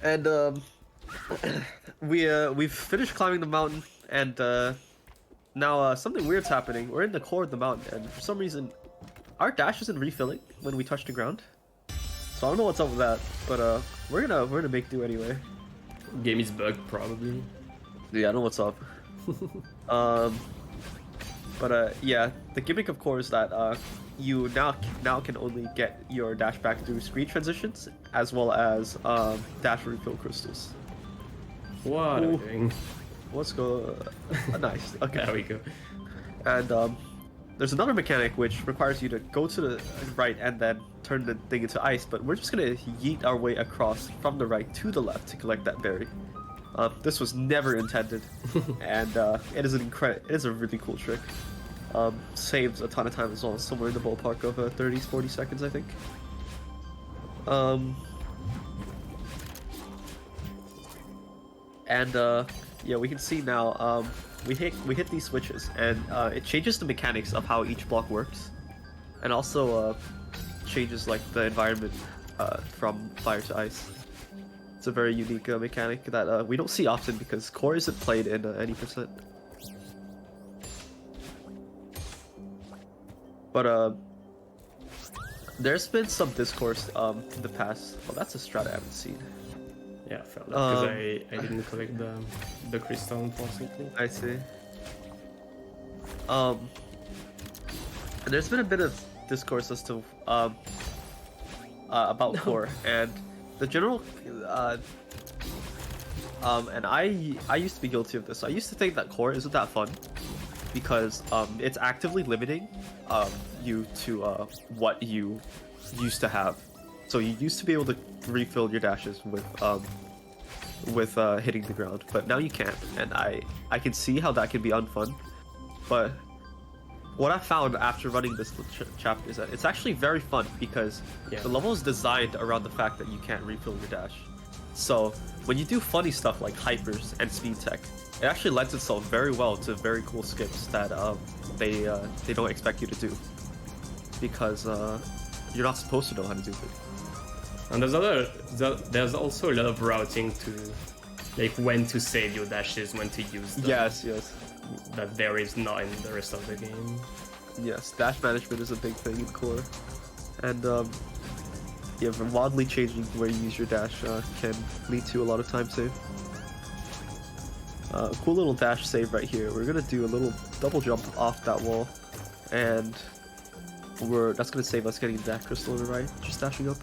[SPEAKER 3] And we've finished climbing the mountain, and now something weird's happening. We're in the core of the mountain, and for some reason, our dash isn't refilling when we touch the ground. So I don't know what's up with that, but we're gonna make do anyway.
[SPEAKER 1] Game is bugged, probably.
[SPEAKER 3] Yeah, I know what's up. Yeah, the gimmick of course is that you now can only get your dash back through screen transitions as well as dash refill crystals.
[SPEAKER 1] What am I doing?
[SPEAKER 3] Let's go. Nice. Okay.
[SPEAKER 1] There we go.
[SPEAKER 3] And there's another mechanic which requires you to go to the right and then turn the thing into ice, but we're just gonna yeet our way across from the right to the left to collect that berry. This was never intended, and it is a really cool trick. Saves a ton of time as well, somewhere in the ballpark of 30-40 seconds, I think. Yeah, we can see now. We hit these switches, and it changes the mechanics of how each block works, and also changes like the environment from fire to ice. It's a very unique mechanic that we don't see often because core isn't played in any percent. But there's been some discourse in the past. Well, that's a strat I haven't seen.
[SPEAKER 1] Yeah, I felt that because I didn't collect the crystal, unfortunately.
[SPEAKER 3] I see. And there's been a bit of discourse as to about core and the general and I used to be guilty of this. I used to think that core isn't that fun because it's actively limiting you to what you used to have. So you used to be able to refill your dashes with hitting the ground, but now you can't, and I can see how that can be unfun. But what I found after running this chapter is that it's actually very fun because the level is designed around the fact that you can't refill your dash. So when you do funny stuff like hypers and speed tech, it actually lends itself very well to very cool skips that they don't expect you to do because you're not supposed to know how to do it.
[SPEAKER 1] And there's also a lot of routing to, like, when to save your dashes, when to use them.
[SPEAKER 3] Yes.
[SPEAKER 1] That there is not in the rest of the game.
[SPEAKER 3] Yes, dash management is a big thing in core, and wildly changing where you use your dash can lead to a lot of time save. Cool little dash save right here. We're gonna do a little double jump off that wall, and that's gonna save us getting that crystal on the right, just dashing up.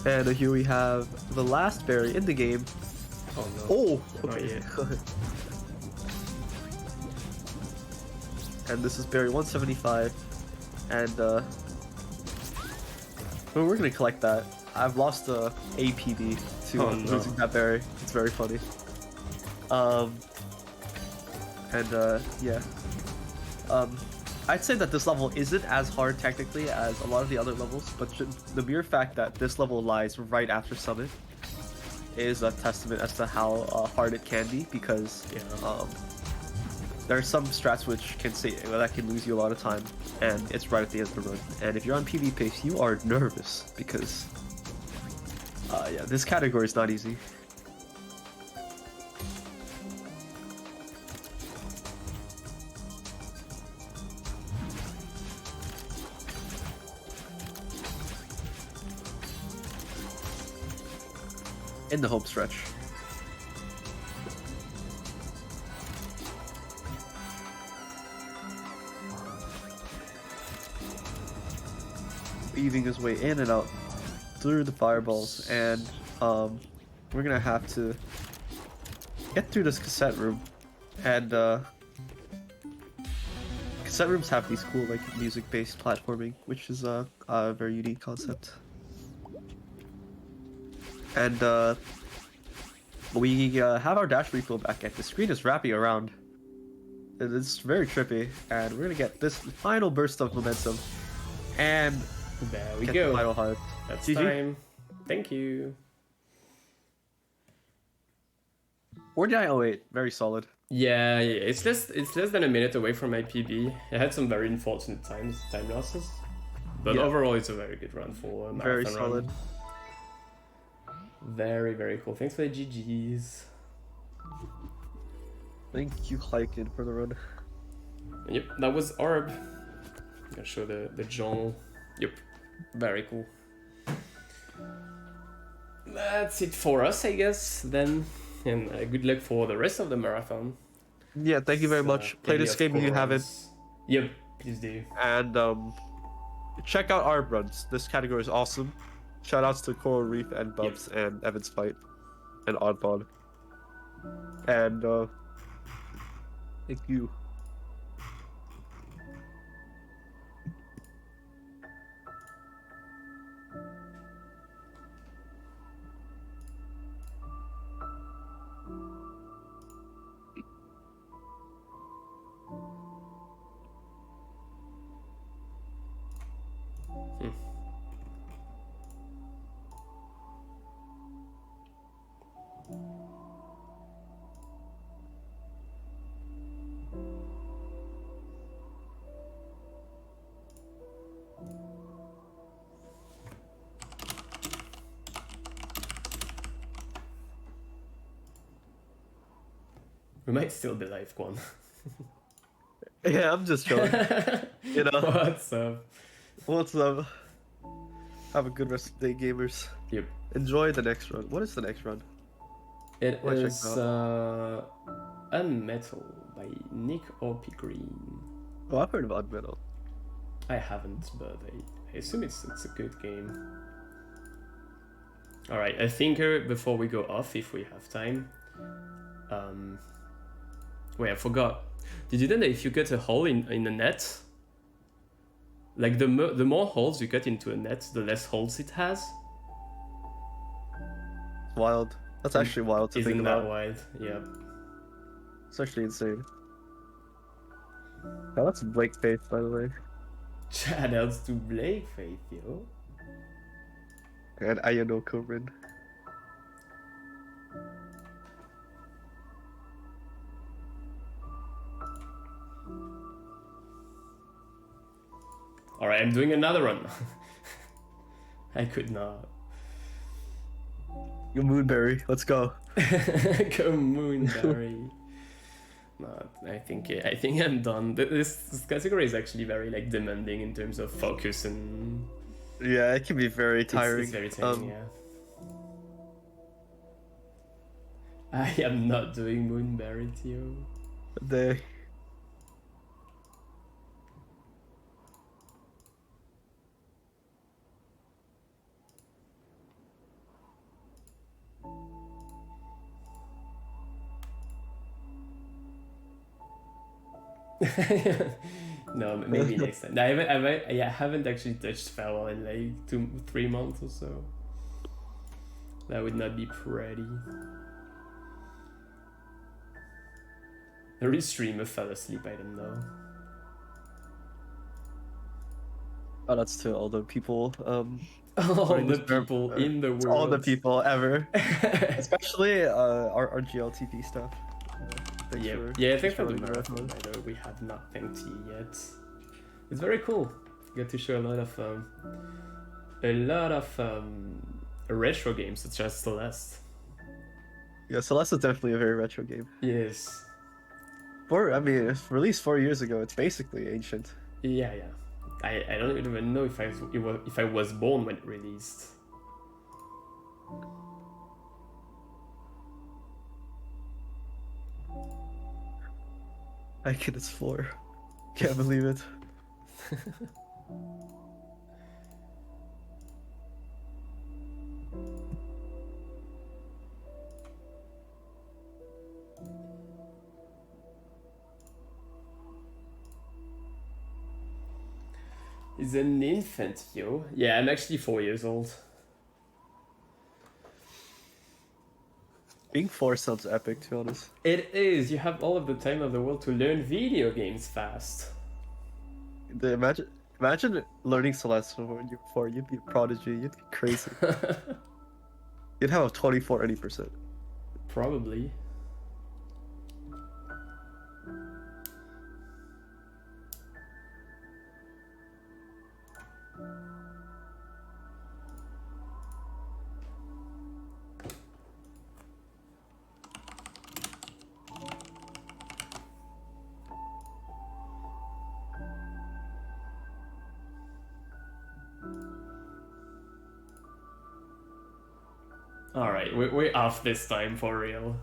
[SPEAKER 3] And here we have the last berry in the game.
[SPEAKER 1] Oh no.
[SPEAKER 3] Oh,
[SPEAKER 1] Not
[SPEAKER 3] okay.
[SPEAKER 1] yet.
[SPEAKER 3] And this is berry 175, and well, we're gonna collect that. I've lost a APB to losing that berry. It's very funny. I'd say that this level isn't as hard technically as a lot of the other levels, but the mere fact that this level lies right after Summit is a testament as to how hard it can be, because there are some strats which can that can lose you a lot of time, and it's right at the end of the run. And if you're on PB pace, you are nervous because this category is not easy. In the home stretch. Weaving his way in and out through the fireballs, and we're gonna have to get through this cassette room, and cassette rooms have these cool like music-based platforming, which is a very unique concept. And we have our dash refill back at. The screen is wrapping around. It's very trippy, and we're gonna get this final burst of momentum, and
[SPEAKER 1] There we
[SPEAKER 3] get
[SPEAKER 1] go.
[SPEAKER 3] the final heart.
[SPEAKER 1] That's
[SPEAKER 3] GG.
[SPEAKER 1] time. Thank you.
[SPEAKER 3] 4908, very solid.
[SPEAKER 1] Yeah, it's less than a minute away from my PB. I had some very unfortunate time losses, but overall it's a very good run for a marathon
[SPEAKER 3] Very solid.
[SPEAKER 1] run. Very, very cool. Thanks for the GGs.
[SPEAKER 3] Thank you, Hiken, for the run.
[SPEAKER 1] Yep, that was Orb. I'm gonna show the journal. Yep, very cool. That's it for us, I guess, then. And good luck for the rest of the marathon.
[SPEAKER 3] Yeah, thank you very much. Play this game if you haven't.
[SPEAKER 1] Yep, please do.
[SPEAKER 3] And check out our runs. This category is awesome. Shoutouts to Coral Reef and Bubs and Evan's Fight and Oddbod. And thank you.
[SPEAKER 1] We might still be live, Quan.
[SPEAKER 3] Yeah, I'm just chilling. You know.
[SPEAKER 1] What's up?
[SPEAKER 3] What's up? Have a good rest of the day, gamers.
[SPEAKER 1] Yep.
[SPEAKER 3] Enjoy the next run. What is the next run?
[SPEAKER 1] It
[SPEAKER 3] Wanna check
[SPEAKER 1] is
[SPEAKER 3] it
[SPEAKER 1] Unmetal by Nick O.P. Green.
[SPEAKER 3] Oh, I've heard of Unmetal.
[SPEAKER 1] I haven't, but I assume it's a good game. Alright, I think before we go off, if we have time. Wait, I forgot. Did you know that if you get a hole in the net, Like the more holes you cut into a net, the less holes it has.
[SPEAKER 3] Wild. That's actually wild to think
[SPEAKER 1] Isn't that
[SPEAKER 3] about.
[SPEAKER 1] wild? Yeah.
[SPEAKER 3] It's actually insane. Oh, that's Blake Faith, by the way.
[SPEAKER 1] Shout outs to Blake Faith, yo.
[SPEAKER 3] And Ayano Coburn.
[SPEAKER 1] Alright, I'm doing another run. I could not.
[SPEAKER 3] Yo, Moonberry, let's go.
[SPEAKER 1] Go Moonberry. No, I think I'm done. This category is actually very like demanding in terms of focus and
[SPEAKER 3] Yeah, it can be very tiring.
[SPEAKER 1] It's very tiring, yeah. I am not doing Moonberry, Theo.
[SPEAKER 3] They.
[SPEAKER 1] No, maybe next time. I haven't actually touched Farewell in like 2-3 months or so. That would not be pretty. The restreamer fell asleep, I don't know.
[SPEAKER 3] Oh, that's to all the people.
[SPEAKER 1] All the people in the world.
[SPEAKER 3] All the people ever. Especially our RGLtv stuff. Thanks
[SPEAKER 1] Thanks for the
[SPEAKER 3] running
[SPEAKER 1] marathon. I know we have not thanked you yet. It's very cool. Get to show a lot of retro games such as Celeste.
[SPEAKER 3] Yeah, Celeste is definitely a very retro game.
[SPEAKER 1] Yes.
[SPEAKER 3] It's released 4 years ago. It's basically ancient.
[SPEAKER 1] Yeah. I don't even know if I was born when it released.
[SPEAKER 3] I kid, it's 4. Can't believe it.
[SPEAKER 1] He's an infant, yo. Yeah, I'm actually 4 years old.
[SPEAKER 3] Being 4 sounds epic, to be honest.
[SPEAKER 1] It is. You have all of the time of the world to learn video games fast.
[SPEAKER 3] Imagine learning Celeste when you're 4. You'd be a prodigy. You'd be crazy. You'd have a 24 any percent.
[SPEAKER 1] Probably. Alright, we're off this time for real.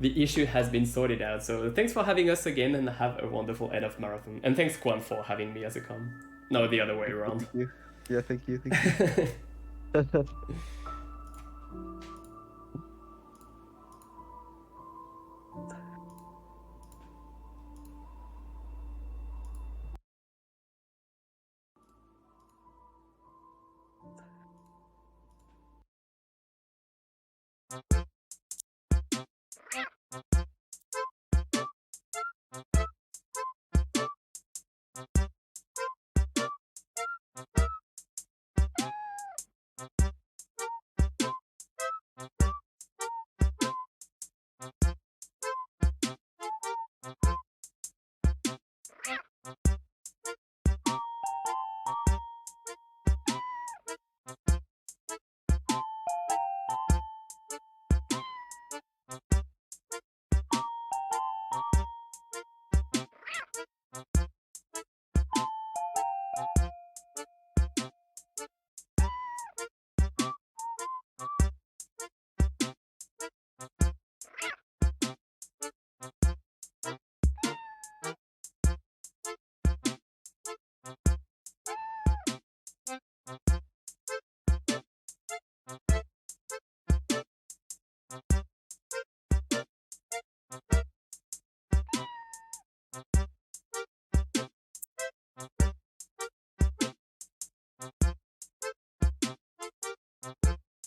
[SPEAKER 1] The issue has been sorted out, so thanks for having us again and have a wonderful end of marathon. And thanks Quan for having me as a com. No, the other way around.
[SPEAKER 3] Thank you. Yeah, thank you.